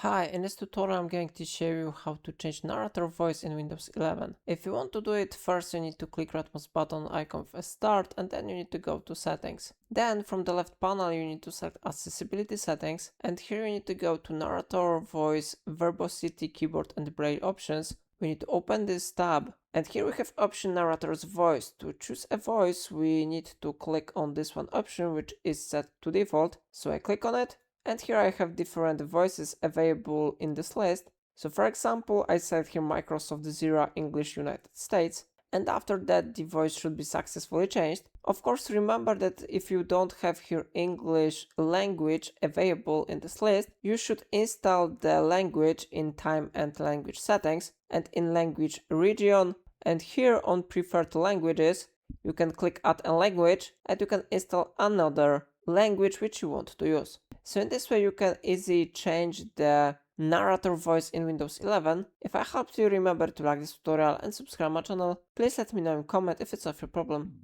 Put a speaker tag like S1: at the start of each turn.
S1: Hi, in this tutorial I'm going to show you how to change narrator voice in Windows 11. If you want to do it, first you need to click rightmouse button icon with a start and then you need to go to settings. Then from the left panel you need to select accessibility settings and here you need to go to narrator voice, verbosity, keyboard and braille options. We need to open this tab and here we have option narrator's voice. To choose a voice we need to click on this one option which is set to default. So I click on it. And here I have different voices available in this list. So for example, I select here Microsoft Zero English United States. And after that, the voice should be successfully changed. Of course, remember that if you don't have here English language available in this list, you should install the language in time and language settings and in language region. And here on preferred languages, you can click add a language and you can install another language which you want to use. So in this way you can easily change the narrator voice in Windows 11. If I helped you, remember to like this tutorial and subscribe my channel. Please let me know in comment if it's of your problem.